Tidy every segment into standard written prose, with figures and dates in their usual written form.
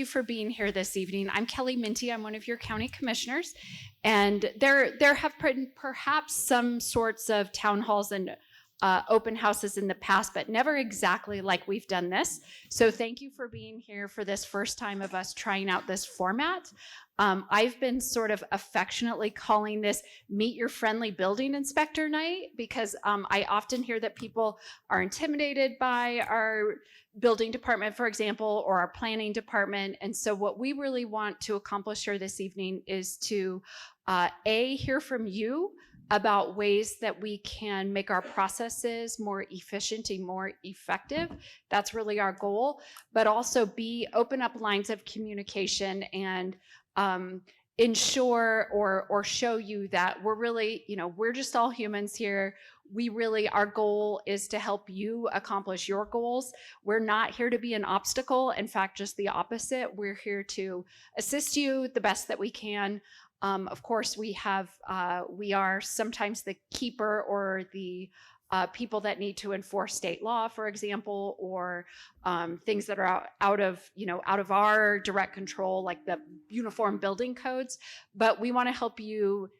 for being here this evening. I'm Kelly Minty. I'm one of your county commissioners. And there have been perhaps some sorts of town halls and open houses in the past, but never exactly like we've done this. So thank you for being here for this first time of us trying out this format. I've been sort of affectionately calling this Meet Your Friendly Building Inspector Night because I often hear that people are intimidated by our building department, for example, or our planning department. And so what we really want to accomplish here this evening is to hear from you about ways that we can make our processes more efficient and more effective. That's really our goal, but also B, open up lines of communication and ensure or show you that we're really, we're just all humans here. Our goal is to help you accomplish your goals. We're not here to be an obstacle. In fact, just the opposite. We're here to assist you the best that we can. Of course, we are sometimes the keeper or the people that need to enforce state law, for example, or things that are out of our direct control, like the uniform building codes. But we want to help you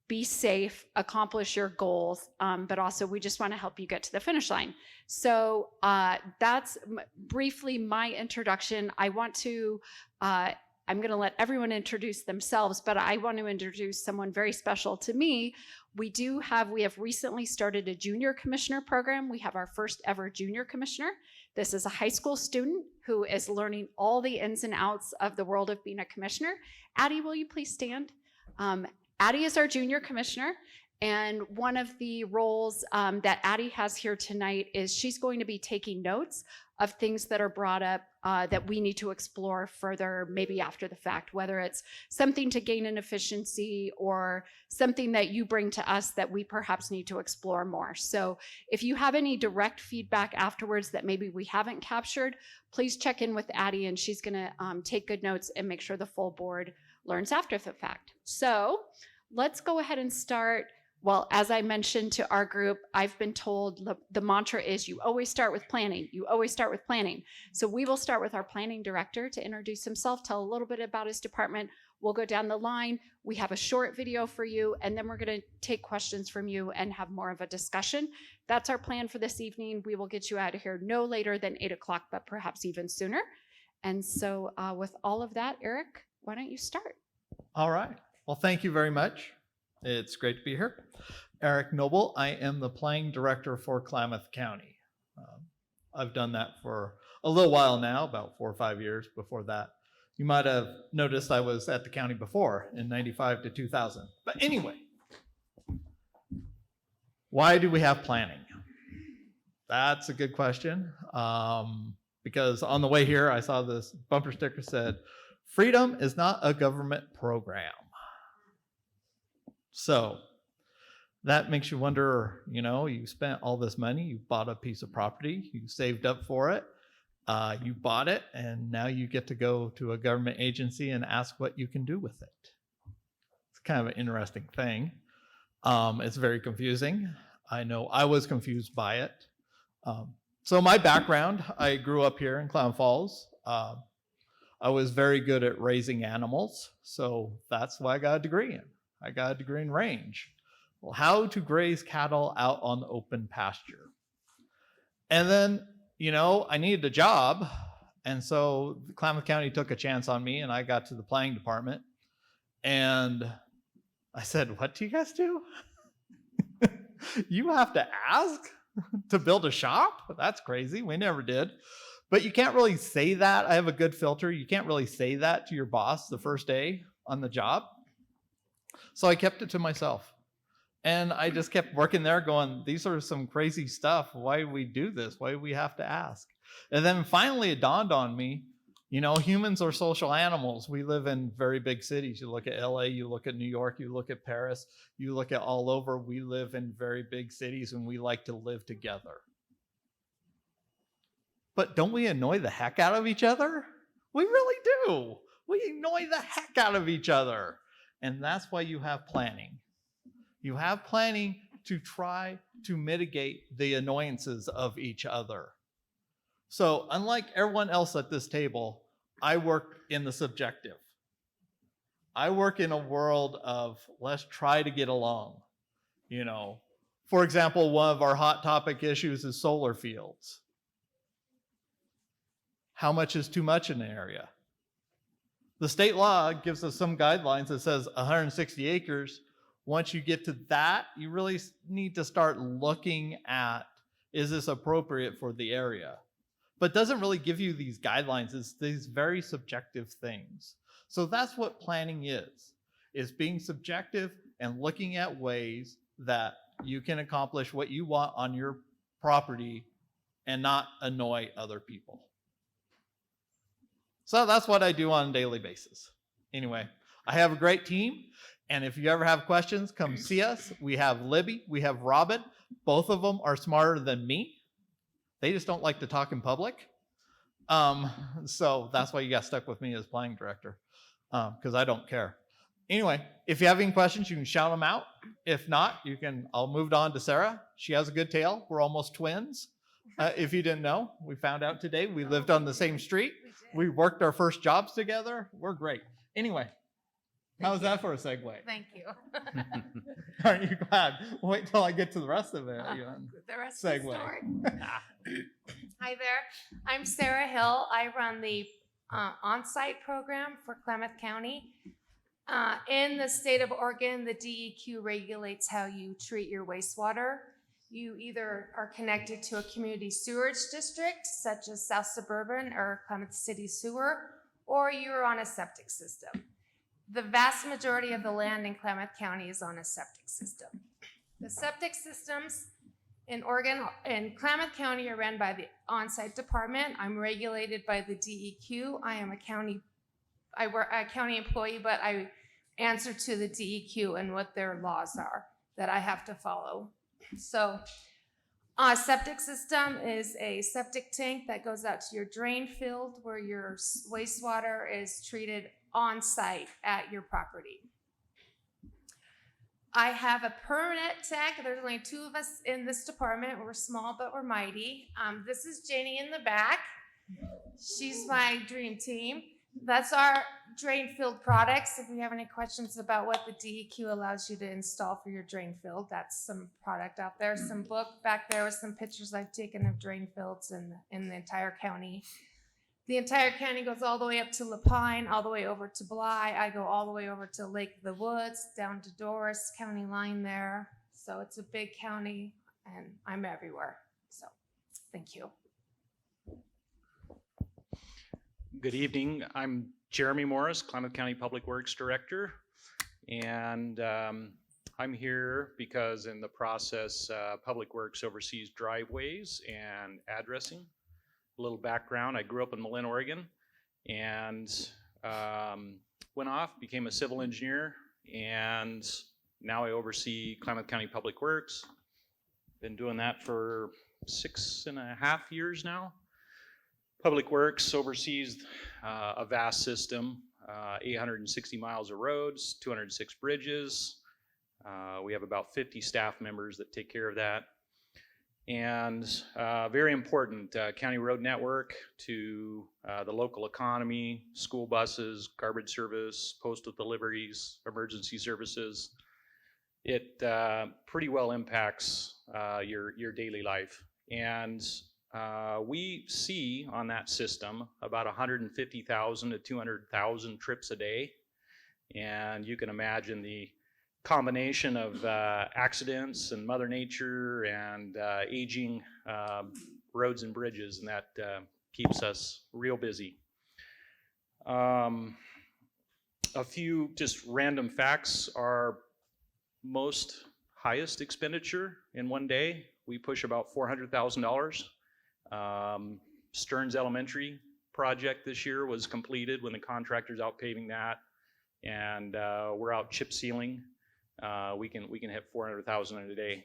be safe, accomplish your goals, but also we just want to help you get to the finish line. So that's briefly my introduction. I'm going to let everyone introduce themselves, but I want to introduce someone very special to me. We have recently started a junior commissioner program. We have our first ever junior commissioner. This is a high school student who is learning all the ins and outs of the world of being a commissioner. Addie, will you please stand? Addie is our junior commissioner. And one of the roles that Addie has here tonight is she's going to be taking notes of things that are brought up that we need to explore further, maybe after the fact, whether it's something to gain in efficiency or something that you bring to us that we perhaps need to explore more. So if you have any direct feedback afterwards that maybe we haven't captured, please check in with Addie and she's gonna take good notes and make sure the full board learns after the fact. So let's go ahead and start. Well, as I mentioned to our group, I've been told the mantra is you always start with planning. You always start with planning. So we will start with our planning director to introduce himself, tell a little bit about his department. We'll go down the line. We have a short video for you, and then we're going to take questions from you and have more of a discussion. That's our plan for this evening. We will get you out of here no later than 8 o'clock, but perhaps even sooner. And so with all of that, Eric, why don't you start? All right. Well, thank you very much. It's great to be here. Eric Noble. I am the planning director for Klamath County. I've done that for a little while now, about 4 or 5 years. Before that, you might have noticed I was at the county before in 95 to 2000. But anyway, why do we have planning? That's a good question. Because on the way here, I saw this bumper sticker said, "Freedom is not a government program." So that makes you wonder, you spent all this money, you bought a piece of property, you saved up for it, you bought it, and now you get to go to a government agency and ask what you can do with it. It's kind of an interesting thing. It's very confusing. I know I was confused by it. So my background, I grew up here in Klamath Falls. I was very good at raising animals, so that's why I got a degree in. I got a degree in range. Well, how to graze cattle out on the open pasture. And then, I needed a job. And so Klamath County took a chance on me and I got to the planning department. And I said, "What do you guys do?" "You have to ask to build a shop? That's crazy. We never did." But you can't really say that. I have a good filter. You can't really say that to your boss the first day on the job. So I kept it to myself. And I just kept working there going, these are some crazy stuff. Why do we do this? Why do we have to ask? And then finally it dawned on me, humans are social animals. We live in very big cities. You look at LA, you look at New York, you look at Paris, you look at all over. We live in very big cities and we like to live together. But don't we annoy the heck out of each other? We really do. We annoy the heck out of each other. And that's why you have planning. You have planning to try to mitigate the annoyances of each other. So unlike everyone else at this table, I work in the subjective. I work in a world of let's try to get along. You know, for example, one of our hot topic issues is solar fields. How much is too much in an area? The state law gives us some guidelines that says 160 acres. Once you get to that, you really need to start looking at, is this appropriate for the area? But doesn't really give you these guidelines. It's these very subjective things. So that's what planning is being subjective and looking at ways that you can accomplish what you want on your property and not annoy other people. So that's what I do on a daily basis. Anyway, I have a great team. And if you ever have questions, come see us. We have Libby, we have Robin. Both of them are smarter than me. They just don't like to talk in public. So that's why you got stuck with me as planning director, because I don't care. Anyway, if you have any questions, you can shout them out. If not, I'll move on to Sarah. She has a good tale. We're almost twins. If you didn't know, we found out today. We lived on the same street. We worked our first jobs together. We're great. Anyway, how's that for a segue? Thank you. Aren't you glad? Wait till I get to the rest of it. The rest of the Segue. story. Hi there. I'm Sarah Hill. I run the on-site program for Klamath County. In the state of Oregon, the DEQ regulates how you treat your wastewater. You either are connected to a community sewerage district, such as South Suburban or Klamath City Sewer, or you're on a septic system. The vast majority of the land in Klamath County is on a septic system. The septic systems in Oregon and Klamath County are run by the on-site department. I'm regulated by the DEQ. I am a county employee, but I answer to the DEQ and what their laws are that I have to follow. So a septic system is a septic tank that goes out to your drain field where your wastewater is treated on site at your property. I have a permanent tech. There's only 2 of us in this department. We're small, but we're mighty. This is Janie in the back. She's my dream team. That's our drain field products. If you have any questions about what the DEQ allows you to install for your drain field, that's some product out there. Some book back there with some pictures I've taken of drain fields in the entire county. The entire county goes all the way up to Lapine, all the way over to Bly. I go all the way over to Lake of the Woods, down to Doris, county line there. So it's a big county, and I'm everywhere. So thank you. Good evening. I'm Jeremy Morris, Klamath County Public Works Director, and I'm here because in the process, Public Works oversees driveways and addressing. A little background, I grew up in Malin, Oregon, and went off, became a civil engineer, and now I oversee Klamath County Public Works. Been doing that for 6.5 years now. Public Works oversees a vast system, 860 miles of roads, 206 bridges. We have about 50 staff members that take care of that. And very important, county road network to the local economy, school buses, garbage service, postal deliveries, emergency services. It pretty well impacts your daily life. And we see on that system about 150,000 to 200,000 trips a day. And you can imagine the combination of accidents and Mother Nature and aging roads and bridges, and that keeps us real busy. A few just random facts. Our most highest expenditure in one day, we push about $400,000. Stearns Elementary project this year was completed when the contractor's out paving that, and we're out chip sealing. We can hit 400,000 in a day.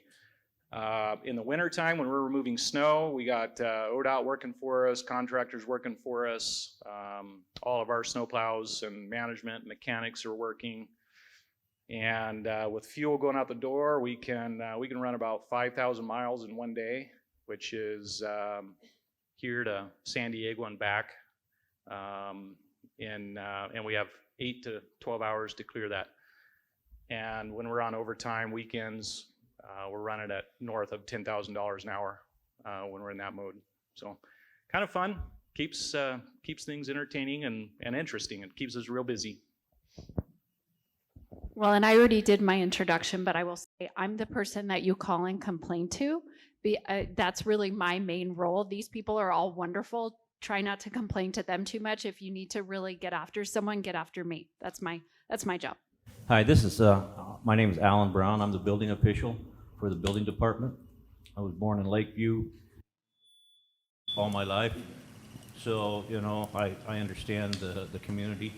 In the wintertime, when we're removing snow, we got ODOT working for us, contractors working for us. All of our snowplows and management mechanics are working. And with fuel going out the door, we can run about 5,000 miles in one day, which is here to San Diego and back. and we have 8 to 12 hours to clear that. And when we're on overtime weekends, we're running at north of $10,000 an hour when we're in that mode. So kind of fun, keeps things entertaining and interesting. It keeps us real busy. Well, and I already did my introduction, but I will say I'm the person that you call and complain to. That's really my main role. These people are all wonderful. Try not to complain to them too much. If you need to really get after someone, get after me. That's my job. Hi, this is my name is Alan Brown. I'm the building official for the building department. I was born in Lakeview all my life, so you know I understand the community.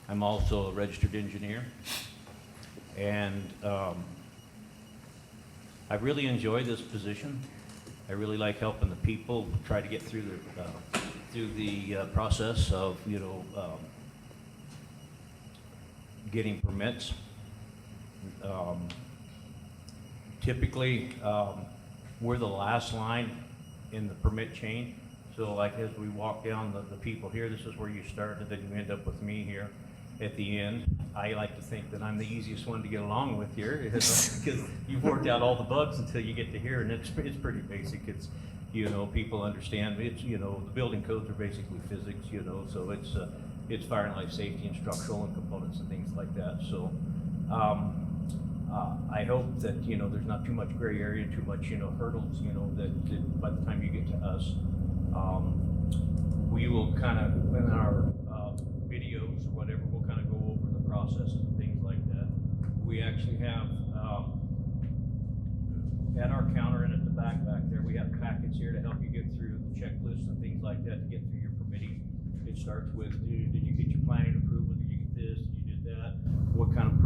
I'm also a registered engineer, and I really enjoy this position. I really like helping the people try to get through the process of getting permits. Typically, we're the last line in the permit chain. So like as we walk down the people here, this is where you start, and then you end up with me here at the end. I like to think that I'm the easiest one to get along with here because you've worked out all the bugs until you get to here, and it's pretty basic. It's, people understand. It's, the building codes are basically physics, so it's fire and life safety and structural and components and things like that. So I hope that, there's not too much gray area, too much, hurdles, that by the time you get to us, we will kind of, in our videos or whatever, we'll kind of go over the process and things like that. We actually have, at our counter and at the back there, we have packets here to help you get through the checklists and things like that to get through your permitting. It starts with, did you get your planning approval? Did you get this? Did you did that? What kind of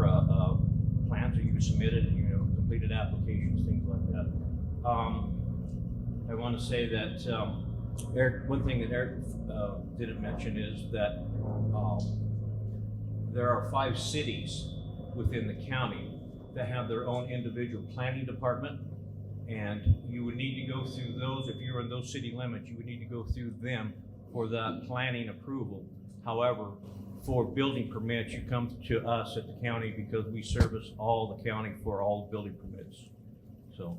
plans are you submitted? Completed applications, things like that. I want to say that Eric, one thing that Eric didn't mention is that there are 5 cities within the county that have their own individual planning department, and you would need to go through those. If you're in those city limits, you would need to go through them for that planning approval. However, for building permits, you come to us at the county because we service all the county for all building permits. So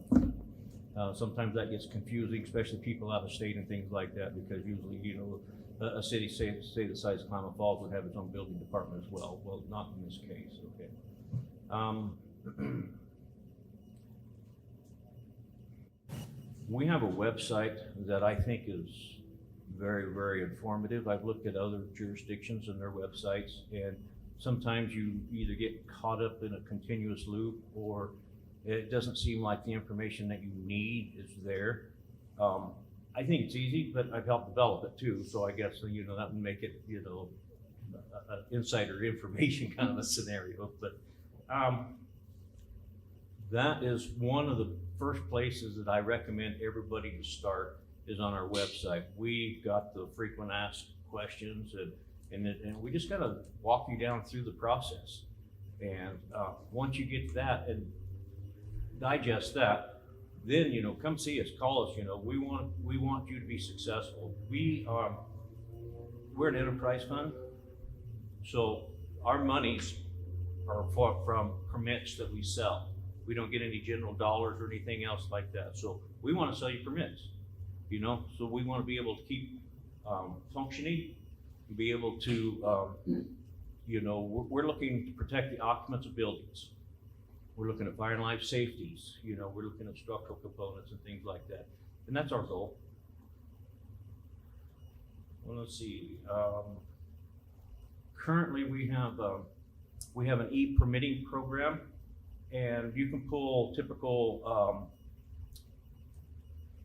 sometimes that gets confusing, especially people out of state and things like that, because usually, a city, say the size of Klamath Falls, would have its own building department as well. Well, not in this case, okay. We have a website that I think is very, very informative. I've looked at other jurisdictions and their websites, and sometimes you either get caught up in a continuous loop, or it doesn't seem like the information that you need is there. I think it's easy, but I've helped develop it too, so I guess that would make it insider information kind of a scenario. But that is one of the first places that I recommend everybody to start, is on our website. We've got the frequent asked questions, and we just gotta walk you down through the process. And once you get that and digest that, then come see us, call us. We want you to be successful. We're an enterprise fund, so our monies are from permits that we sell. We don't get any general dollars or anything else like that. So we want to sell you permits. So we want to be able to keep functioning, be able to, we're looking to protect the occupants of buildings. We're looking at fire and life safeties, we're looking at structural components and things like that. And that's our goal. Well, let's see. Currently we have an e-permitting program, and you can pull typical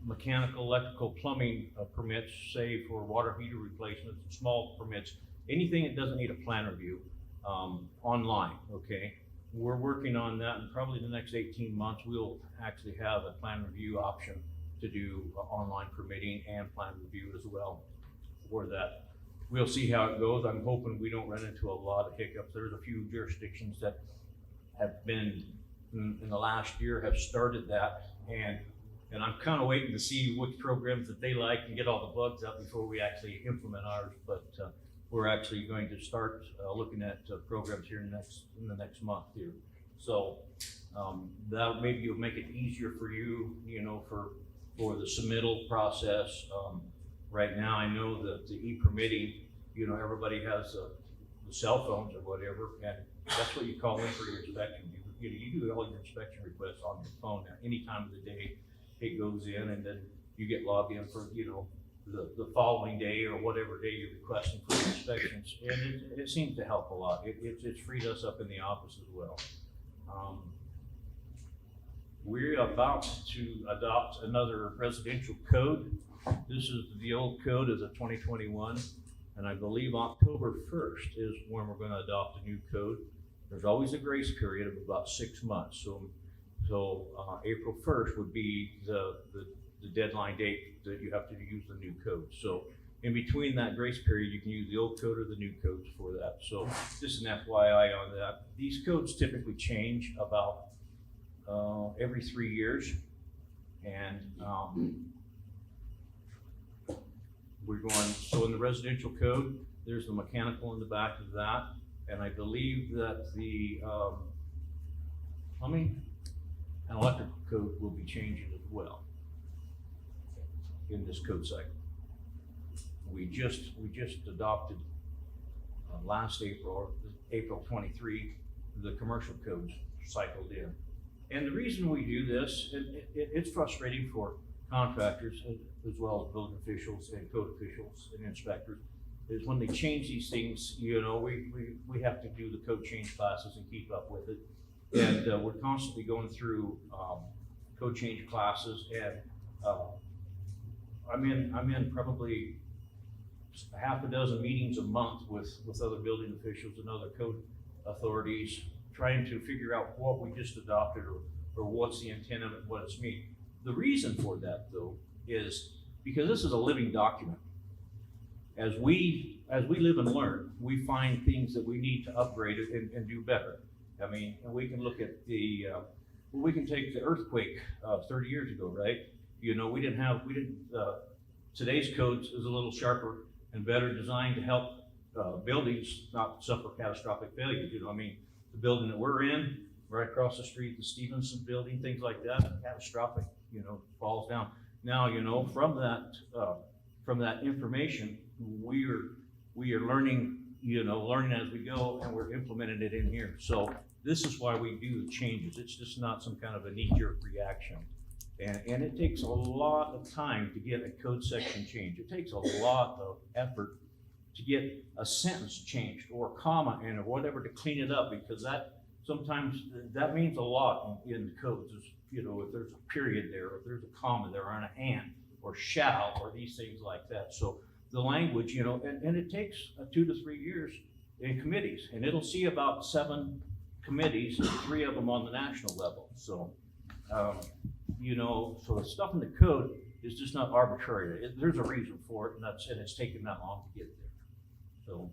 mechanical, electrical, plumbing permits, say for water heater replacements, small permits, anything that doesn't need a plan review, online, okay? We're working on that, and probably in the next 18 months, we'll actually have a plan review option to do online permitting and plan review as well for that. We'll see how it goes. I'm hoping we don't run into a lot of hiccups. There's a few jurisdictions that have been, in the last year, have started that, and And I'm kind of waiting to see which programs that they like and get all the bugs out before we actually implement ours. But we're actually going to start looking at programs here in the next month here. So that maybe will make it easier for you, you know, for the submittal process. Right now, I know that the e-permitting, you know, everybody has the cell phones or whatever, and that's what you call in for your inspection. You do all your inspection requests on your phone at any time of the day. It goes in, and then you get logged in for, you know, the following day or whatever day you're requesting for the inspections, and it seems to help a lot. It's freed us up in the office as well. We're about to adopt another residential code. This is the old code is a 2021, and I believe October 1st is when we're going to adopt a new code. There's always a grace period of about 6 months, so April 1st would be the deadline date that you have to use the new code. So in between that grace period, you can use the old code or the new codes for that. So just an FYI on that. These codes typically change about every 3 years, and we're going, so in the residential code, there's the mechanical in the back of that, and I believe that the plumbing and electrical code will be changing as well in this code cycle. We just adopted last April, April 23, the commercial codes cycled in. And the reason we do this, it's frustrating for contractors as well as building officials and code officials and inspectors, is when they change these things, you know, we have to do the code change classes and keep up with it. And we're constantly going through code change classes, and I'm in probably a half a dozen meetings a month with other building officials and other code authorities, trying to figure out what we just adopted or what's the intent of it, what it's mean. The reason for that, though, is because this is a living document. As we live and learn, we find things that we need to upgrade it and do better. I mean, we can look at we can take the earthquake 30 years ago, right? You know, today's codes is a little sharper and better designed to help buildings not suffer catastrophic failures. You know, I mean, the building that we're in, right across the street, the Stevenson building, things like that, catastrophic, you know, falls down. Now, you know, from that information, we are learning, you know, learning as we go, and we're implementing it in here. So this is why we do the changes. It's just not some kind of a knee-jerk reaction. And it takes a lot of time to get a code section changed. It takes a lot of effort to get a sentence changed or a comma in or whatever to clean it up, because that sometimes that means a lot in the codes. Is, you know, if there's a period there, or if there's a comma there, or an and, or shall, or these things like that. So the language, you know, and it takes 2 to 3 years in committees, and it'll see about 7 committees, 3 of them on the national level. So, you know, so the stuff in the code is just not arbitrary. There's a reason for it, and it's taken that long to get there. So,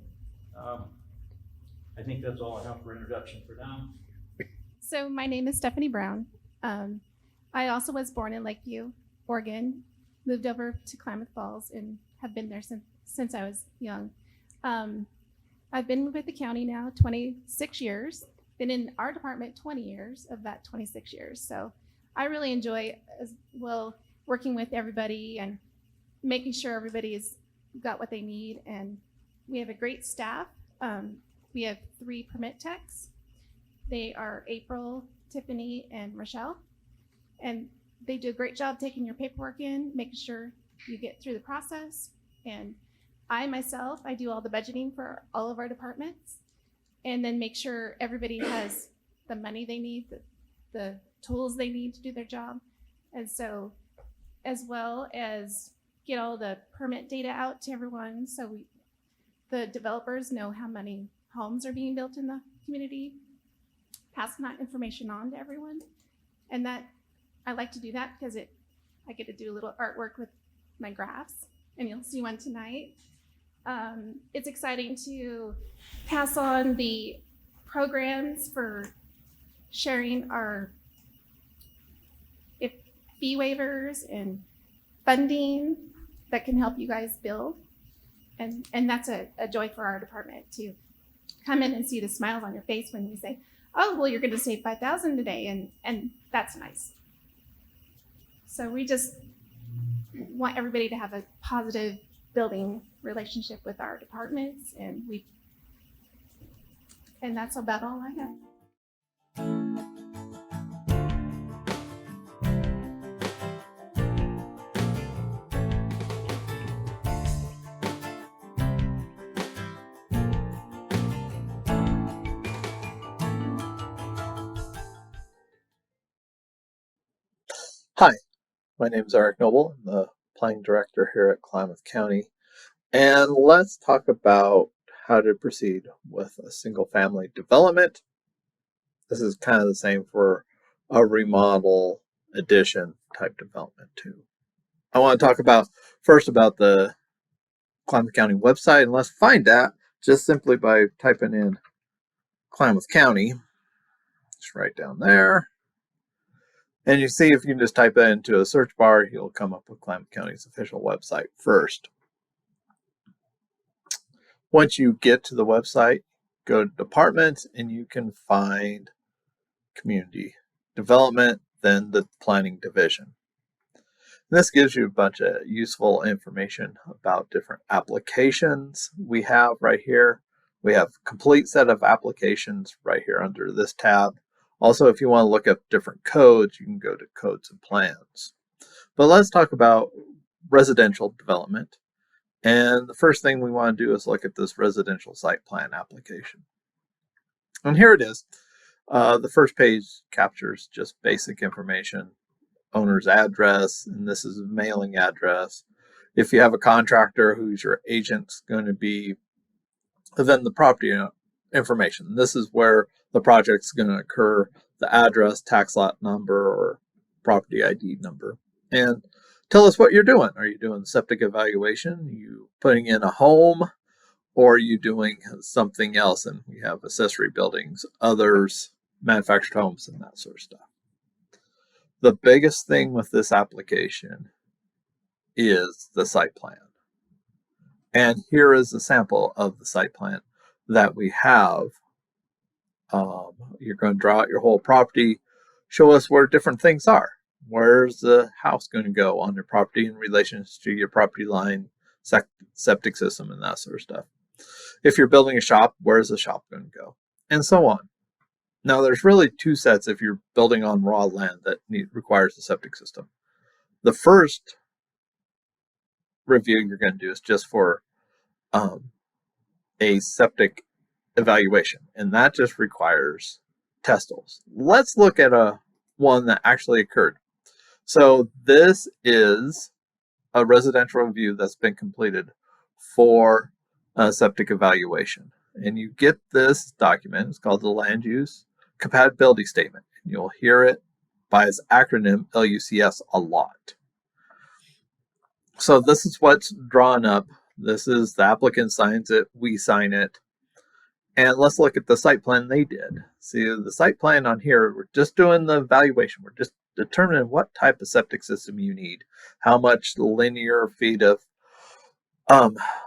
I think that's all I have for introduction for now. So my name is Stephanie Brown. I also was born in Lakeview, Oregon, moved over to Klamath Falls, and have been there since I was young. I've been with the county now 26 years, been in our department 20 years of that 26 years. So I really enjoy as well working with everybody and making sure everybody's got what they need. And we have a great staff. We have 3 permit techs. They are April, Tiffany, and Rochelle. And they do a great job taking your paperwork in, making sure you get through the process. And I myself, I do all the budgeting for all of our departments, and then make sure everybody has the money they need, the tools they need to do their job. And so, as well as get all the permit data out to everyone, so the developers know how many homes are being built in the community, passing that information on to everyone. And that, I like to do that because I get to do a little artwork with my graphs, and you'll see one tonight. It's exciting to pass on the programs for sharing fee waivers and funding that can help you guys build. And that's a joy for our department to come in and see the smiles on your face when you say, oh, well, you're going to save $5,000 today. And that's nice. So we just want everybody to have a positive building relationship with our departments. And that's about all I have. Hi, my name is Eric Noble. I'm the planning director here at Klamath County. And let's talk about how to proceed with a single family development. This is kind of the same for a remodel addition type development too. I want to talk first about the Klamath County website, and let's find that just simply by typing in Klamath County. It's right down there. And you see if you can just type that into a search bar, you'll come up with Klamath County's official website first. Once you get to the website, go to departments and you can find community development, then the planning division. And this gives you a bunch of useful information about different applications we have right here. We have a complete set of applications right here under this tab. Also, if you want to look up different codes, you can go to codes and plans. But let's talk about residential development. And the first thing we want to do is look at this residential site plan application. And here it is. The first page captures just basic information, owner's address, and this is a mailing address. If you have a contractor who's your agent's going to be, then the property information. This is where the project's going to occur, the address, tax lot number, or property ID number. And tell us what you're doing. Are you doing septic evaluation? Are you putting in a home? Or are you doing something else? And we have accessory buildings, others, manufactured homes, and that sort of stuff. The biggest thing with this application is the site plan. And here is a sample of the site plan that we have. You're going to draw out your whole property, show us where different things are. Where's the house going to go on your property in relation to your property line, septic system, and that sort of stuff. If you're building a shop, where's the shop going to go? And so on. Now, there's really two sets if you're building on raw land that requires a septic system. The first review you're going to do is just for a septic evaluation, and that just requires test holes. Let's look at one that actually occurred. So this is a residential review that's been completed for a septic evaluation. And you get this document, it's called the Land Use Compatibility Statement. And you'll hear it by its acronym LUCS a lot. So this is what's drawn up. This is the applicant signs it, we sign it. And let's look at the site plan they did. See, the site plan on here, we're just doing the evaluation. We're just determining what type of septic system you need, how much linear feet of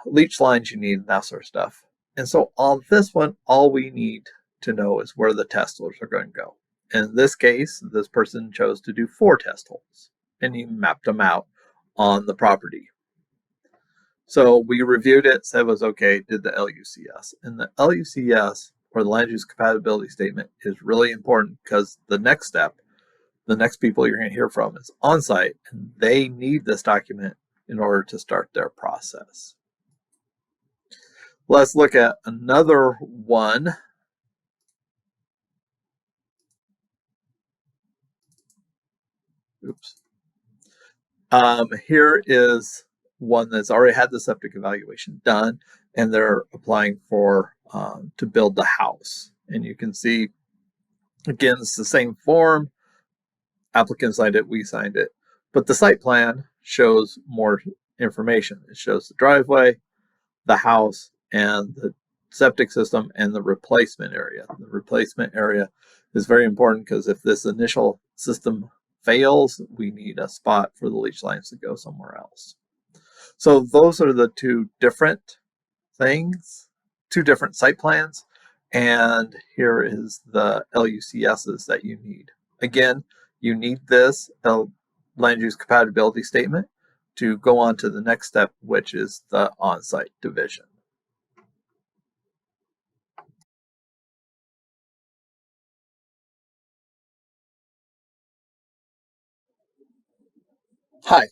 leach lines you need, and that sort of stuff. And so on this one, all we need to know is where the test holes are going to go. In this case, this person chose to do 4 test holes, and he mapped them out on the property. So we reviewed it, said it was okay, did the LUCS. And the LUCS, or the Land Use Compatibility Statement, is really important because the next step, the next people you're going to hear from is on-site, and they need this document in order to start their process. Let's look at another one. Oops. Here is one that's already had the septic evaluation done, and they're applying for to build the house. And you can see, again, it's the same form. Applicant signed it, we signed it. But the site plan shows more information. It shows the driveway, the house, and the septic system, and the replacement area. The replacement area is very important because if this initial system fails, we need a spot for the leach lines to go somewhere else. So those are the two different things, two different site plans. And here is the LUCSs that you need. Again, you need this land use compatibility statement to go on to the next step, which is the on-site division. Hi,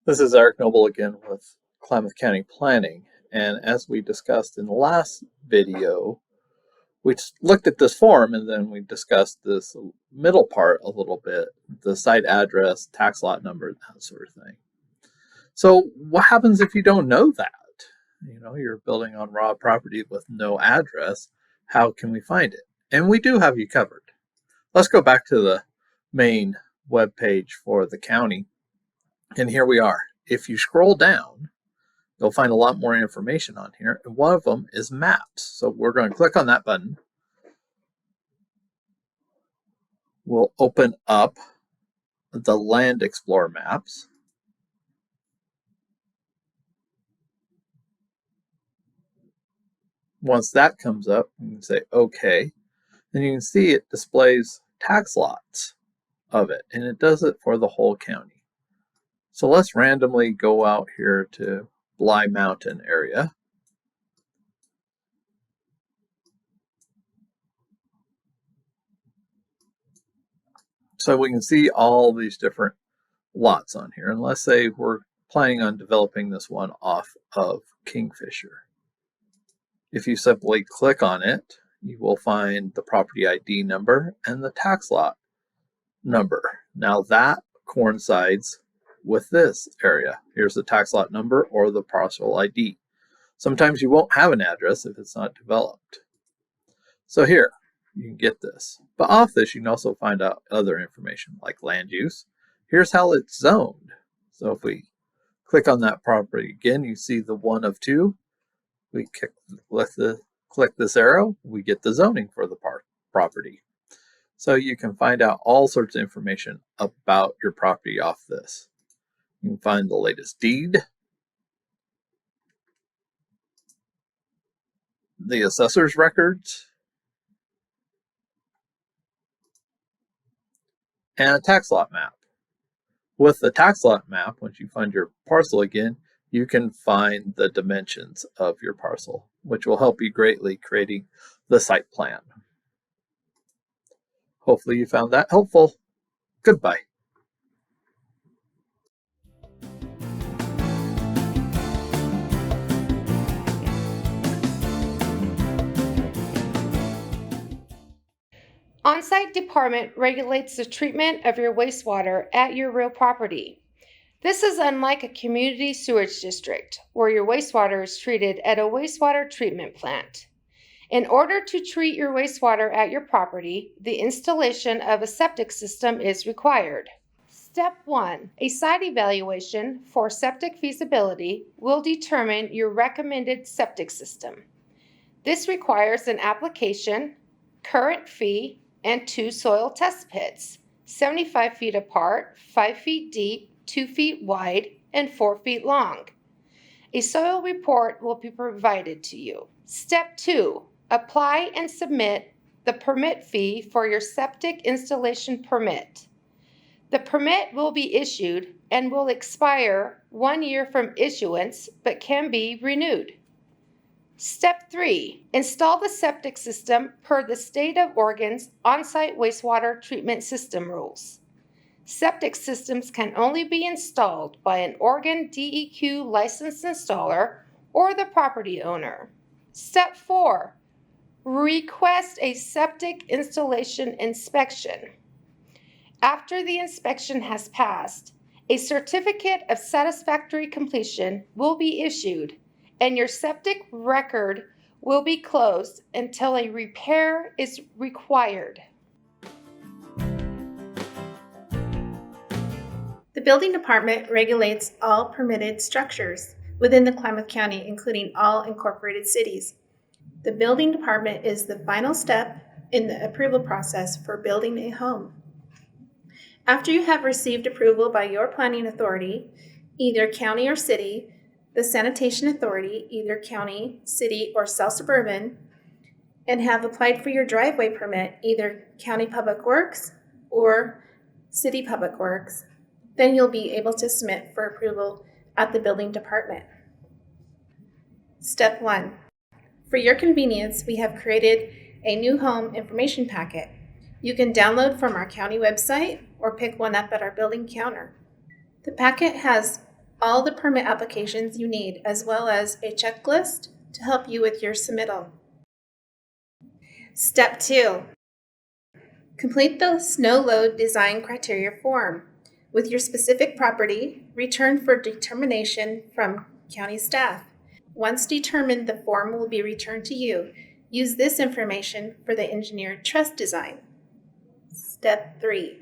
this is Eric Noble again with Klamath County Planning. And as we discussed in the last video, we looked at this form and then we discussed this middle part a little bit, the site address, tax lot number, that sort of thing. So what happens if you don't know that? You know, you're building on raw property with no address. How can we find it? And we do have you covered. Let's go back to the main web page for the county. And here we are. If you scroll down, you'll find a lot more information on here. And one of them is maps. So we're going to click on that button. We'll open up the Land Explorer maps. Once that comes up, you can say OK. And you can see it displays tax lots of it. And it does it for the whole county. So let's randomly go out here to Bly Mountain area. So we can see all these different lots on here. And let's say we're planning on developing this one off of Kingfisher. If you simply click on it, you will find the property ID number and the tax lot number. Now that coincides with this area. Here's the tax lot number or the parcel ID. Sometimes you won't have an address if it's not developed. So here, you can get this. But off this, you can also find out other information like land use. Here's how it's zoned. So if we click on that property again, you see the 1 of 2. We click this arrow, we get the zoning for the property. So you can find out all sorts of information about your property off this. You can find the latest deed, the assessor's records, and a tax lot map. With the tax lot map, once you find your parcel again, you can find the dimensions of your parcel, which will help you greatly creating the site plan. Hopefully you found that helpful. Goodbye. On-site department regulates the treatment of your wastewater at your real property. This is unlike a community sewage district, where your wastewater is treated at a wastewater treatment plant. In order to treat your wastewater at your property, the installation of a septic system is required. Step 1. A site evaluation for septic feasibility will determine your recommended septic system. This requires an application, current fee, and 2 soil test pits, 75 feet apart, 5 feet deep, 2 feet wide, and 4 feet long. A soil report will be provided to you. Step 2. Apply and submit the permit fee for your septic installation permit. The permit will be issued and will expire 1 year from issuance, but can be renewed. Step 3. Install the septic system per the State of Oregon's on-site wastewater treatment system rules. Septic systems can only be installed by an Oregon DEQ licensed installer or the property owner. Step 4. Request a septic installation inspection. After the inspection has passed, a certificate of satisfactory completion will be issued, and your septic record will be closed until a repair is required. The building department regulates all permitted structures within the Klamath County, including all incorporated cities. The building department is the final step in the approval process for building a home. After you have received approval by your planning authority, either county or city, the sanitation authority, either county, city, or South Suburban, and have applied for your driveway permit, either county public works or city public works, then you'll be able to submit for approval at the building department. Step 1. For your convenience, we have created a new home information packet. You can download from our county website or pick one up at our building counter. The packet has all the permit applications you need, as well as a checklist to help you with your submittal. Step 2. Complete the snow load design criteria form. With your specific property, return for determination from county staff. Once determined, the form will be returned to you. Use this information for the engineered truss design. Step 3.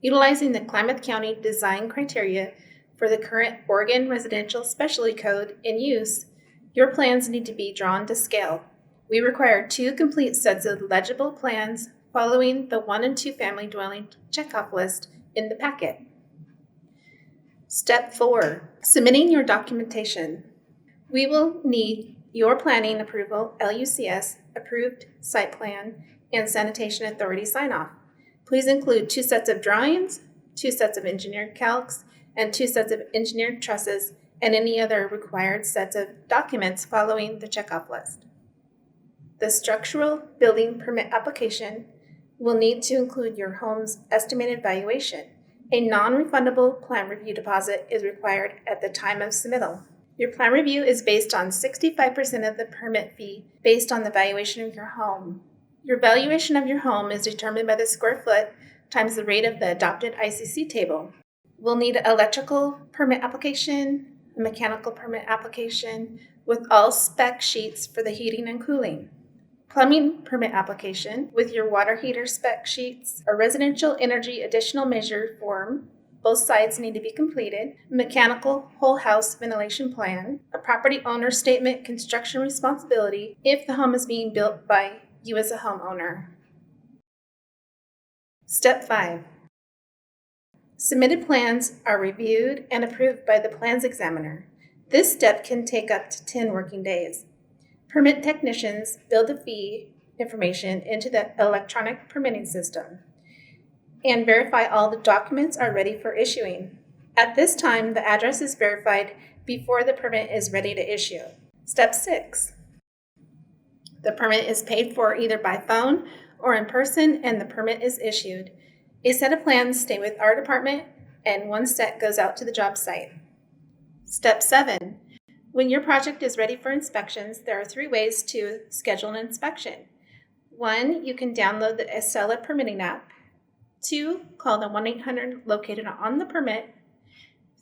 Utilizing the Klamath County design criteria for the current Oregon Residential Specialty Code in use, your plans need to be drawn to scale. We require 2 complete sets of legible plans following the 1 and 2 family dwelling checkoff list in the packet. Step 4. Submitting your documentation. We will need your planning approval, LUCS, approved site plan, and sanitation authority sign-off. Please include 2 sets of drawings, 2 sets of engineered calcs, and 2 sets of engineered trusses, and any other required sets of documents following the checkoff list. The structural building permit application will need to include your home's estimated valuation. A non-refundable plan review deposit is required at the time of submittal. Your plan review is based on 65% of the permit fee based on the valuation of your home. Your valuation of your home is determined by the square foot times the rate of the adopted ICC table. We'll need an electrical permit application, a mechanical permit application with all spec sheets for the heating and cooling, plumbing permit application with your water heater spec sheets, a residential energy additional measure form, both sides need to be completed, mechanical whole house ventilation plan, a property owner statement construction responsibility if the home is being built by you as a homeowner. Step 5. Submitted plans are reviewed and approved by the plans examiner. This step can take up to 10 working days. Permit technicians build a fee information into the electronic permitting system and verify all the documents are ready for issuing. At this time, the address is verified before the permit is ready to issue. Step 6. The permit is paid for either by phone or in person, and the permit is issued. A set of plans stay with our department, and 1 set goes out to the job site. Step 7. When your project is ready for inspections, there are 3 ways to schedule an inspection. 1, you can download the Acela permitting app. 2, call the 1-800 located on the permit.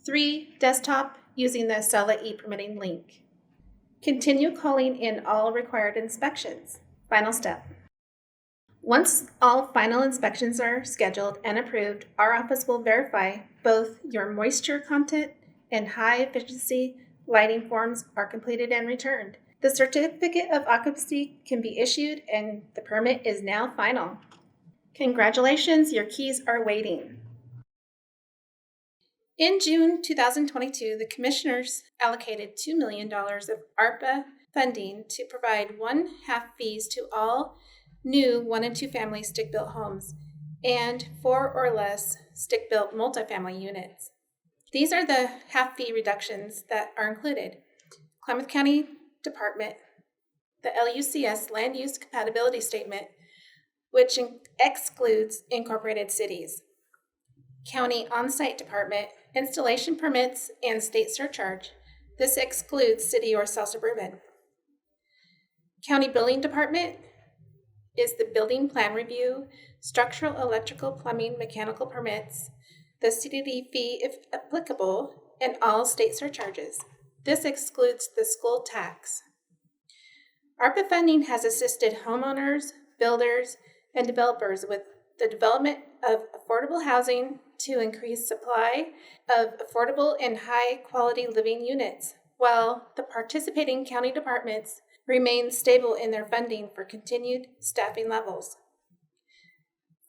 3, desktop using the Acela e-permitting link. Continue calling in all required inspections. Final step. Once all final inspections are scheduled and approved, our office will verify both your moisture content and high efficiency lighting forms are completed and returned. The certificate of occupancy can be issued and the permit is now final. Congratulations, your keys are waiting. In June 2022, the commissioners allocated $2 million of ARPA funding to provide 1/2 fees to all new 1 and 2 family stick-built homes and 4 or less stick-built multifamily units. These are the half fee reductions that are included. Klamath County Department, the LUCS Land Use Compatibility Statement, which excludes incorporated cities. County On-Site Department, installation permits and state surcharge. This excludes city or South Suburban. County Building Department is the building plan review, structural, electrical, plumbing, mechanical permits, the CDD fee if applicable, and all state surcharges. This excludes the school tax. ARPA funding has assisted homeowners, builders, and developers with the development of affordable housing to increase supply of affordable and high-quality living units, while the participating county departments remain stable in their funding for continued staffing levels.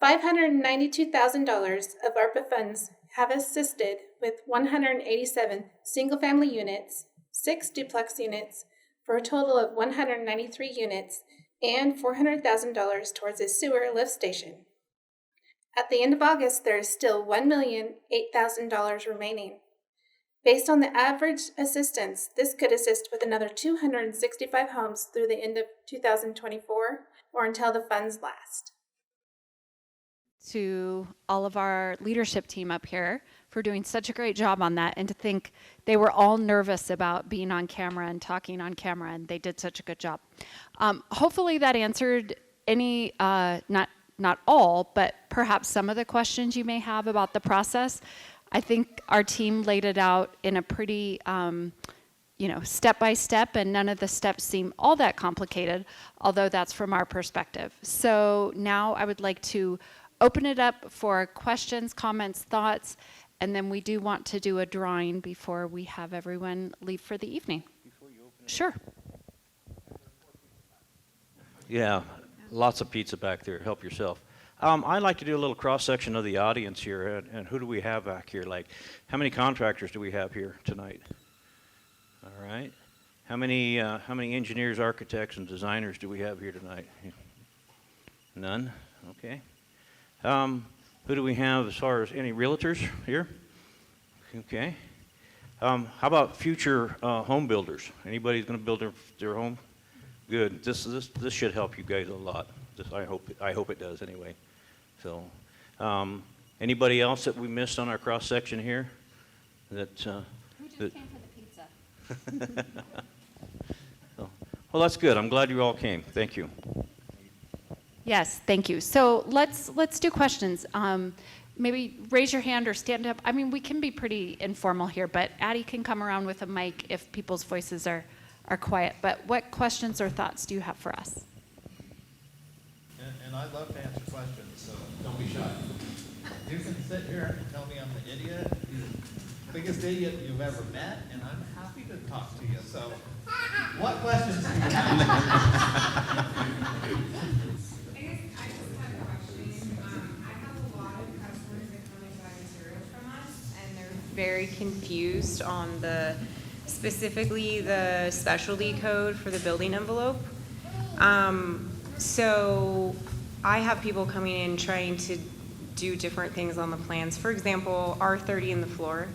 $592,000 of ARPA funds have assisted with 187 single-family units, 6 duplex units, for a total of 193 units, and $400,000 towards a sewer lift station. At the end of August, there is still $1,008,000 remaining. Based on the average assistance, this could assist with another 265 homes through the end of 2024 or until the funds last. To all of our leadership team up here for doing such a great job on that, and to think they were all nervous about being on camera and talking on camera, and they did such a good job. Hopefully that answered any, not all, but perhaps some of the questions you may have about the process. I think our team laid it out in a pretty, step by step, and none of the steps seem all that complicated, although that's from our perspective. So now I would like to open it up for questions, comments, thoughts, and then we do want to do a drawing before we have everyone leave for the evening. Sure. Yeah, lots of pizza back there. Help yourself. I'd like to do a little cross-section of the audience here, and who do we have back here? Like, how many contractors do we have here tonight? All right. How many engineers, architects, and designers do we have here tonight? None? Okay. Who do we have as far as any realtors here? Okay. How about future home builders? Anybody's going to build their home? Good. This should help you guys a lot. I hope it does anyway. So, anybody else that we missed on our cross section here? Who just came for the pizza? So, well, that's good. I'm glad you all came. Thank you. Yes, thank you. So let's do questions. Maybe raise your hand or stand up. I mean, we can be pretty informal here, but Addie can come around with a mic if people's voices are quiet. But what questions or thoughts do you have for us? And I'd love to answer questions, so don't be shy. You can sit here and tell me I'm the idiot, the biggest idiot you've ever met, and I'm happy to talk to you. So, what questions do you have? Very confused on specifically the specialty code for the building envelope. So I have people coming in trying to do different things on the plans. For example, R30 in the floor.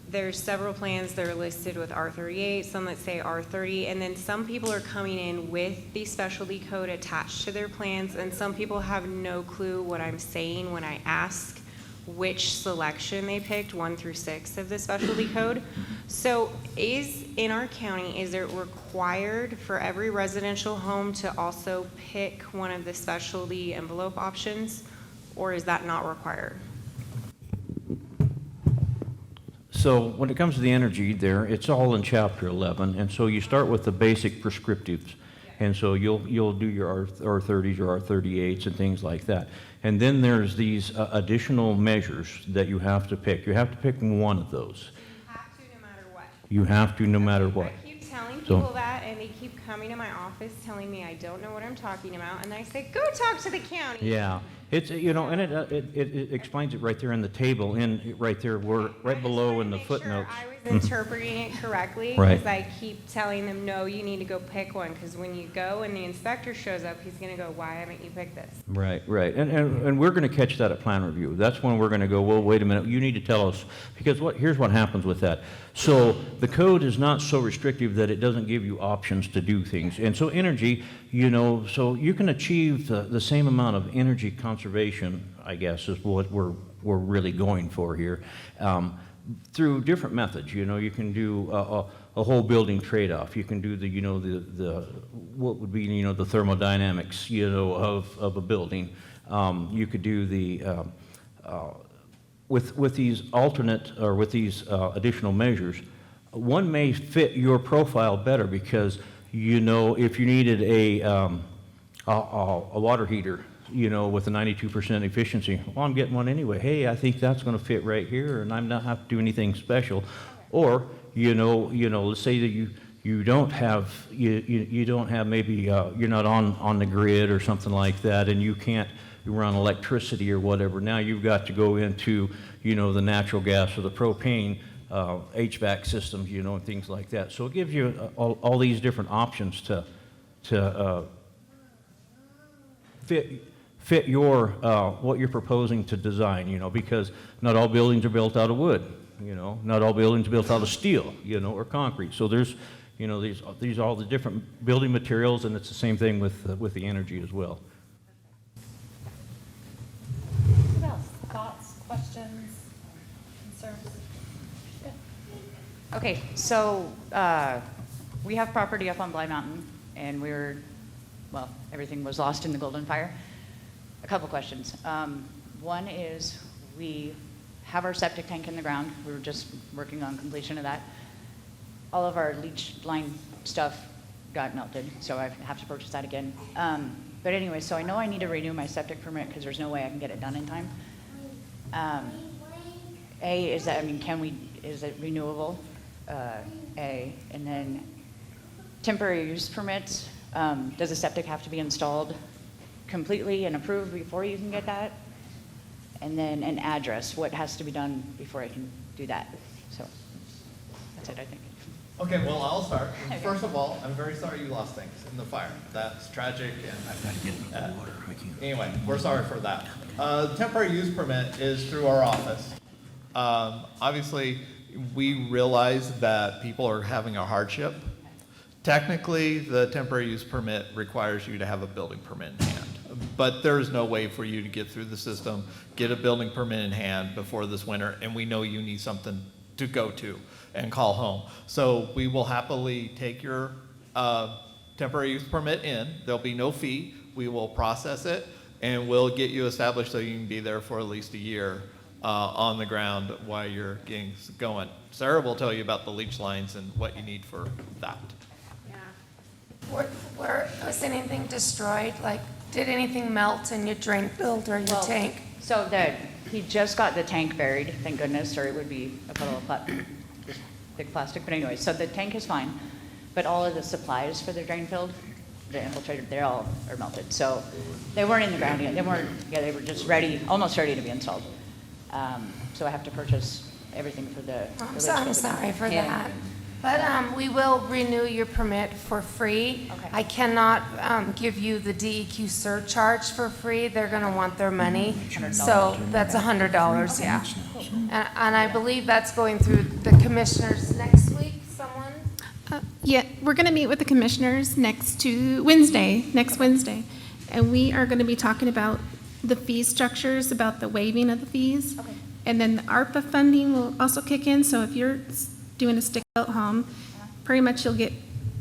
There's several plans that are listed with R38, some that say R30, and then some people are coming in with the specialty code attached to their plans, and some people have no clue what I'm saying when I ask which selection they picked, 1 through 6 of the specialty code. So in our county, is it required for every residential home to also pick one of the specialty envelope options, or is that not required? So when it comes to the energy there, it's all in Chapter 11, and so you start with the basic prescriptives. And so you'll do your R30s or R38s and things like that. And then there's these additional measures that you have to pick. You have to pick one of those. You have to no matter what. You have to no matter what. I keep telling people that, and they keep coming to my office telling me I don't know what I'm talking about, and I say, go talk to the county. Yeah. It's, and it explains it right there in the table, right there, right below in the footnotes. I was interpreting it correctly, Right. because I keep telling them, no, you need to go pick one, because when you go and the inspector shows up, he's going to go, why haven't you picked this? Right. And we're going to catch that at plan review. That's when we're going to go, well, wait a minute, you need to tell us, because here's what happens with that. So the code is not so restrictive that it doesn't give you options to do things. And so energy, so you can achieve the same amount of energy conservation, I guess, is what we're really going for here, through different methods. You can do a whole building trade-off. You can do the what would be the thermodynamics of a building. You could do the with these alternate or with these additional measures. One may fit your profile better because if you needed a water heater, with a 92% efficiency, well, I'm getting one anyway. Hey, I think that's going to fit right here, and I'm not have to do anything special. Or, let's say that you don't have, you don't have maybe, you're not on the grid or something like that, and you can't run electricity or whatever. Now you've got to go into, the natural gas or the propane HVAC systems, and things like that. So it gives you all these different options to fit your what you're proposing to design, because not all buildings are built out of wood, not all buildings are built out of steel, or concrete. So there's, these are all the different building materials, and it's the same thing with the energy as well. What else? Thoughts, questions, concerns? Okay, so we have property up on Bly Mountain, and everything was lost in the Golden Fire. A couple questions. One is we have our septic tank in the ground. We were just working on completion of that. All of our leach line stuff got melted, so I have to purchase that again. But anyway, so I know I need to renew my septic permit because there's no way I can get it done in time. Is it renewable? And then temporary use permits, does a septic have to be installed completely and approved before you can get that? And then an address, what has to be done before I can do that? So that's it, I think. Okay, well, I'll start. First of all, I'm very sorry you lost things in the fire. That's tragic, and anyway, we're sorry for that. Temporary use permit is through our office. Obviously, we realize that people are having a hardship. Technically, the temporary use permit requires you to have a building permit in hand. But there's no way for you to get through the system, get a building permit in hand before this winter, and we know you need something to go to and call home. So we will happily take your temporary use permit in. There'll be no fee. We will process it, and we'll get you established so you can be there for at least a year on the ground while you're getting going. Sarah will tell you about the leach lines and what you need for that. Was anything destroyed? Like, did anything melt in your drain field or your tank? So he just got the tank buried, thank goodness, or it would be a puddle of big plastic. But anyway, so the tank is fine, but all of the supplies for the drain field, the infiltrator, they all are melted. So they weren't in the ground yet. They were just ready, almost ready to be installed. So I have to purchase everything for the I'm sorry for that. But we will renew your permit for free. Okay. I cannot give you the DEQ surcharge for free. They're gonna want their money. So that's $100, yeah. And I believe that's going through the commissioners next week, someone? Yeah, we're going to meet with the commissioners next Wednesday, and we are going to be talking about the fee structures, about the waiving of the fees. Okay. And then the ARPA funding will also kick in, so if you're doing a stick-built home, pretty much you'll get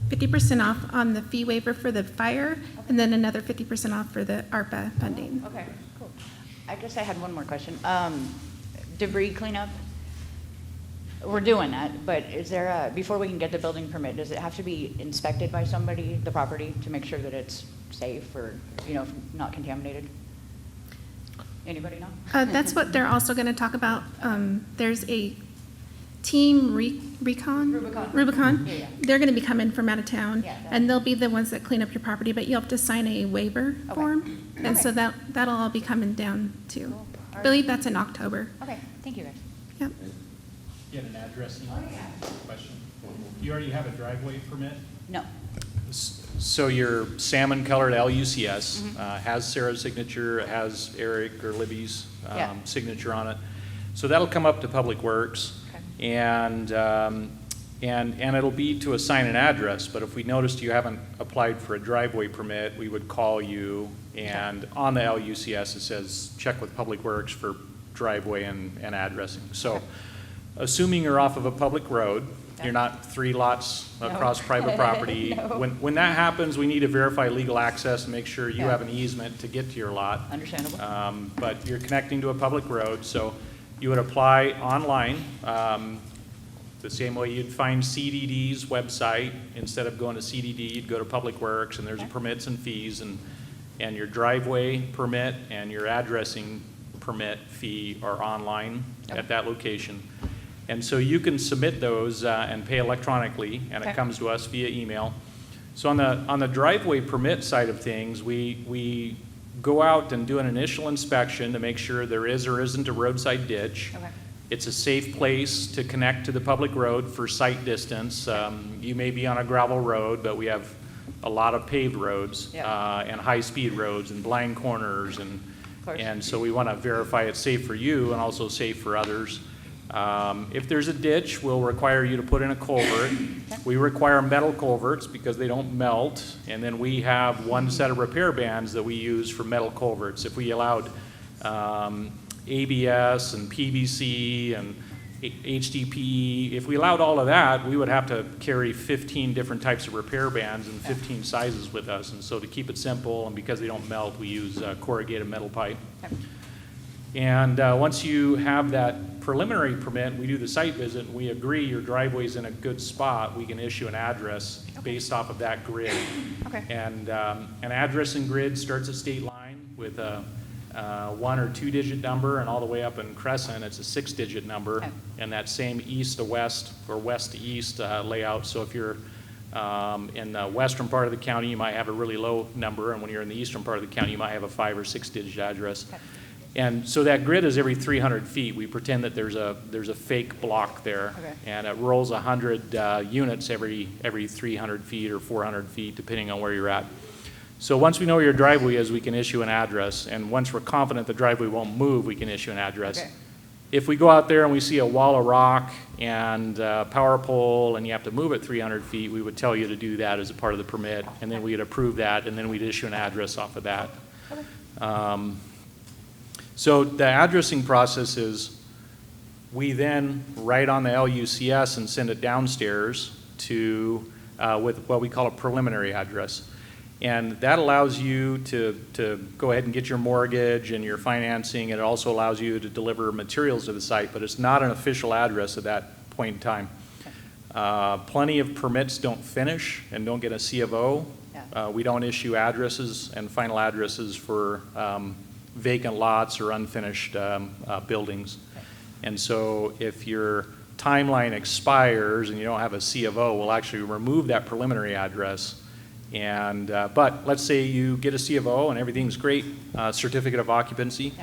50% off on the fee waiver for the fire, and then another 50% off for the ARPA funding. Okay, cool. I guess I had one more question. Debris cleanup, we're doing that, but is there before we can get the building permit, does it have to be inspected by somebody, the property, to make sure that it's safe or, not contaminated? Anybody know? That's what they're also going to talk about. There's a team Rubicon. Yeah. They're going to be coming from out of town, Yeah, and they'll be the ones that clean up your property, but you'll have to sign a waiver Okay. form. And Okay. so that'll all be coming down too. Cool. All I right. believe that's in October. Okay, thank you guys. Yep. Get an address question. You already have a driveway permit? No. So your salmon-colored LUCS has Sarah's signature, has Eric or Libby's Yeah. signature on it. So that'll come up to Public Works, Okay. and it'll be to assign an address. But if we noticed you haven't applied for a driveway permit, we would call you, and on the LUCS it says check with Public Works for driveway and addressing. So, assuming you're off of a public road, you're not 3 lots across private property. No. When that happens, we need to verify legal access and make sure you Yeah. have an easement to get to your lot. Understandable. But you're connecting to a public road, so you would apply online, the same way you'd find CDD's website. Instead of going to CDD, you'd go to Public Works, and there's Okay. permits and fees, and your driveway permit and your addressing permit fee are online Okay. at that location. And so you can submit those and pay electronically, and Okay. it comes to us via email. So on the driveway permit side of things, we go out and do an initial inspection to make sure there is or isn't a roadside ditch. Okay. It's a safe place to connect to the public road for sight distance. You may be on a gravel road, but we have a lot of paved roads and high-speed roads and blind corners, course. and so we want to verify it's safe for you and also safe for others. If there's a ditch, we'll require you to put in a culvert. We require metal culverts because they don't melt, and then we have one set of repair bands that we use for metal culverts. If we allowed ABS and PVC and HDPE, if we allowed all of that, we would have to carry 15 different types of repair bands and 15 sizes with us. And so to keep it simple, and because they don't melt, we use corrugated metal pipe. Okay. And once you have that preliminary permit, we do the site visit, and we agree your driveway's in a good spot, we can issue an address based off of that grid. Okay. And an address and grid starts at state line with a 1 or 2 digit number, and all the way up in Crescent, it's a 6-digit number, Okay. and that same east to west or west to east layout. So if you're in the western part of the county, you might have a really low number, and when you're in the eastern part of the county, you might have a 5 or 6 digit address. Okay. And so that grid is every 300 feet. We pretend that there's a fake block there, Okay. and it rolls 100 units every 300 feet or 400 feet, depending on where you're at. So once we know where your driveway is, we can issue an address, and once we're confident the driveway won't move, we can issue an address. Okay. If we go out there and we see a wall of rock and a power pole and you have to move it 300 feet, we would tell you to do that as a part of the permit, and then we'd approve that, and then we'd issue an address off of that. So the addressing process is we then write on the LUCS and send it downstairs to with what we call a preliminary address. And that allows you to go ahead and get your mortgage and your financing. It also allows you to deliver materials to the site, but it's not an official address at that point in time. Plenty of permits don't finish and don't get a C of O. Yeah. We don't issue addresses and final addresses for vacant lots or unfinished buildings. And so if your timeline expires and you don't have a C of O, we'll actually remove that preliminary address. And but let's say you get a C of O and everything's great, certificate of occupancy.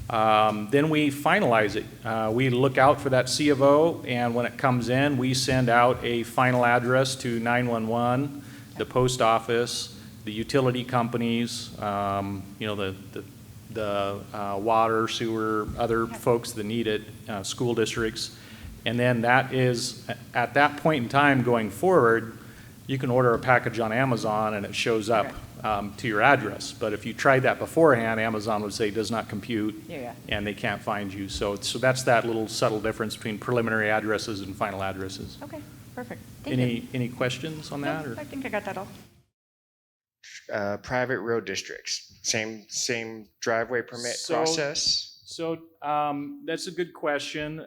Yeah. Then we finalize it. We look out for that C of O, and when it comes in, we send out a final address to 911, the post office, the utility companies, you know, the water, sewer, other folks that need it, school districts. And then that is, at that point in time going forward, you can order a package on Amazon and it shows up to your address. But if you tried that beforehand, Amazon would say does not compute, Yeah. and they can't find you. So that's that little subtle difference between preliminary addresses and final addresses. Okay, perfect. Thank you. Any questions on that? No, Or? I think I got that all. Private road districts, same driveway permit So- process? So that's a good question.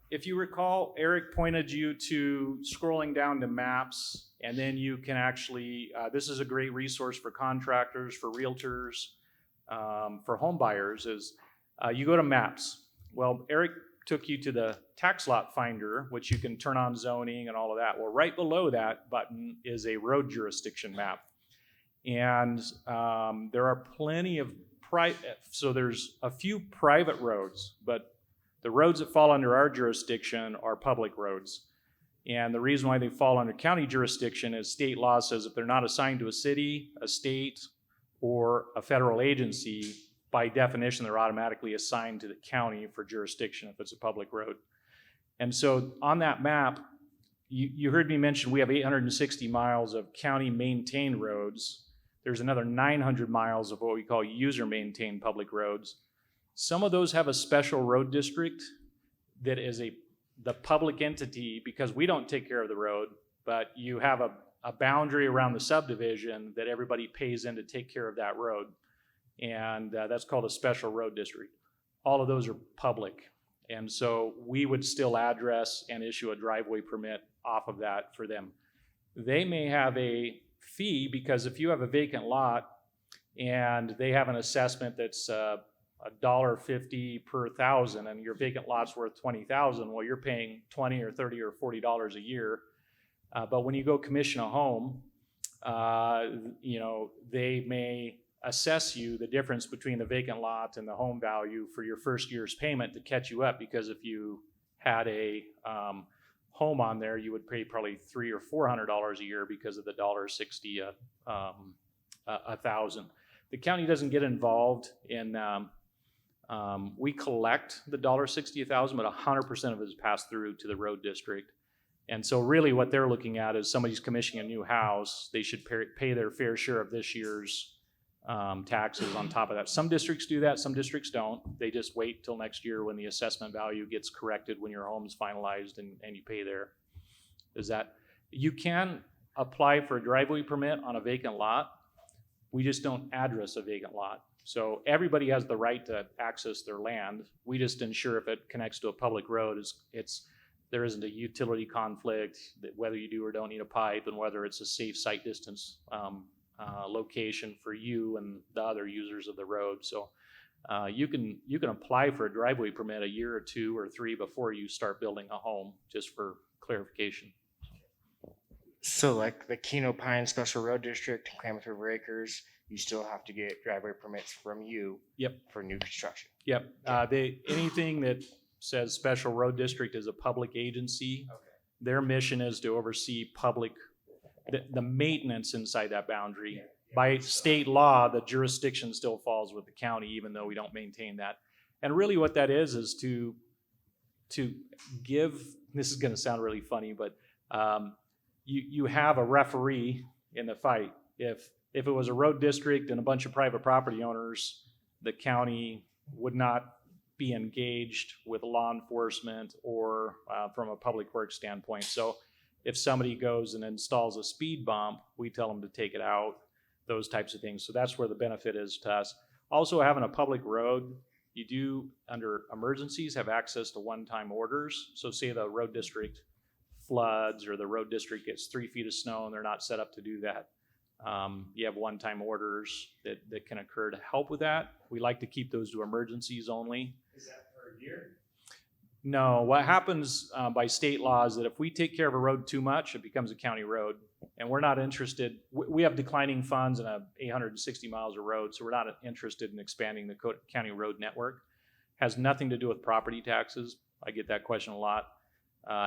If you recall, Eric pointed you to scrolling down to maps, and then you can actually, this is a great resource for contractors, for realtors, for home buyers, is you go to maps. Well, Eric took you to the tax lot finder, which you can turn on zoning and all of that. Well, right below that button is a road jurisdiction map. And there are plenty of so there's a few private roads, but the roads that fall under our jurisdiction are public roads. And the reason why they fall under county jurisdiction is state law says if they're not assigned to a city, a state, or a federal agency, by definition, they're automatically assigned to the county for jurisdiction if it's a public road. And so on that map, you heard me mention we have 860 miles of county maintained roads. There's another 900 miles of what we call user maintained public roads. Some of those have a special road district that is the public entity, because we don't take care of the road, but you have a boundary around the subdivision that everybody pays in to take care of that road. And that's called a special road district. All of those are public. And so we would still address and issue a driveway permit off of that for them. They may have a fee, because if you have a vacant lot and they have an assessment that's $1.50 per thousand and your vacant lot's worth 20,000, well, you're paying 20 or 30 or $40 a year. But when you go commission a home, they may assess you the difference between the vacant lot and the home value for your first year's payment to catch you up, because if you had a home on there, you would pay probably $300 or $400 a year because of the $1.60 a thousand. The county doesn't get involved in. We collect the $1.60 a thousand, but 100% of it is passed through to the road district. And so really what they're looking at is somebody's commissioning a new house, they should pay their fair share of this year's taxes on top of that. Some districts do that, some districts don't. They just wait till next year when the assessment value gets corrected when your home's finalized and you pay there. You can apply for a driveway permit on a vacant lot. We just don't address a vacant lot. So everybody has the right to access their land. We just ensure if it connects to a public road, there isn't a utility conflict, that whether you do or don't need a pipe, and whether it's a safe site distance location for you and the other users of the road. So you can apply for a driveway permit a year or 2 or 3 before you start building a home, just for clarification. So like the Keno Pine Special Road District, Klamath River Acres, you still have to get driveway permits from you. Yep. For new construction. Yep. Anything that says Special Road District is a public agency. Okay. Their mission is to oversee the maintenance inside that boundary. Yeah. By state law, the jurisdiction still falls with the county, even though we don't maintain that. And really what that is to give, this is going to sound really funny, but you have a referee in the fight. If it was a road district and a bunch of private property owners, the county would not be engaged with law enforcement or from a public works standpoint. So if somebody goes and installs a speed bump, we tell them to take it out, those types of things. So that's where the benefit is to us. Also, having a public road, you do, under emergencies, have access to one-time orders. So say the road district floods or the road district gets 3 feet of snow and they're not set up to do that. You have one-time orders that can occur to help with that. We like to keep those to emergencies only. Is that per year? No, what happens by state law is that if we take care of a road too much, it becomes a county road. And we're not interested, we have declining funds and 860 miles of road, so we're not interested in expanding the county road network. Has nothing to do with property taxes. I get that question a lot.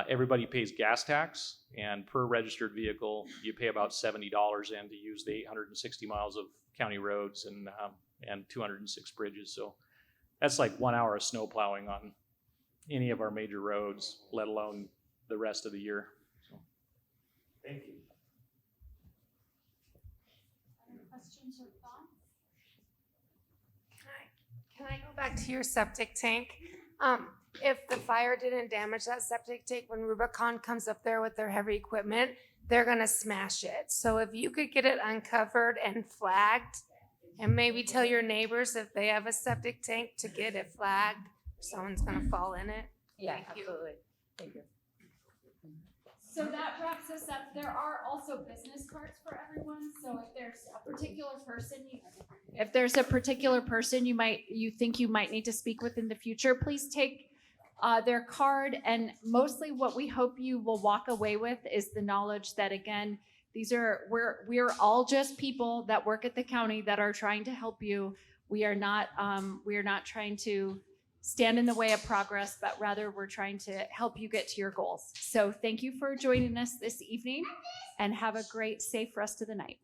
Everybody pays gas tax, and per registered vehicle, you pay about $70 in to use the 860 miles of county roads and 206 bridges. So that's like 1 hour of snow plowing on any of our major roads, let alone the rest of the year. So. Thank you. Any questions or thoughts? Can I go back to your septic tank? If the fire didn't damage that septic tank, when Rubicon comes up there with their heavy equipment, they're gonna smash it. So if you could get it uncovered and flagged, and maybe tell your neighbors if they have a septic tank to get it flagged, someone's gonna fall in it. Yeah, Thank you. absolutely. Thank you. So that wraps us up. There are also business cards for everyone. So if there's a particular person you think you might need to speak with in the future, please take their card. And mostly what we hope you will walk away with is the knowledge that, again, we're all just people that work at the county that are trying to help you. We are not trying to stand in the way of progress, but rather we're trying to help you get to your goals. So thank you for joining us this evening, and have a great, safe rest of the night.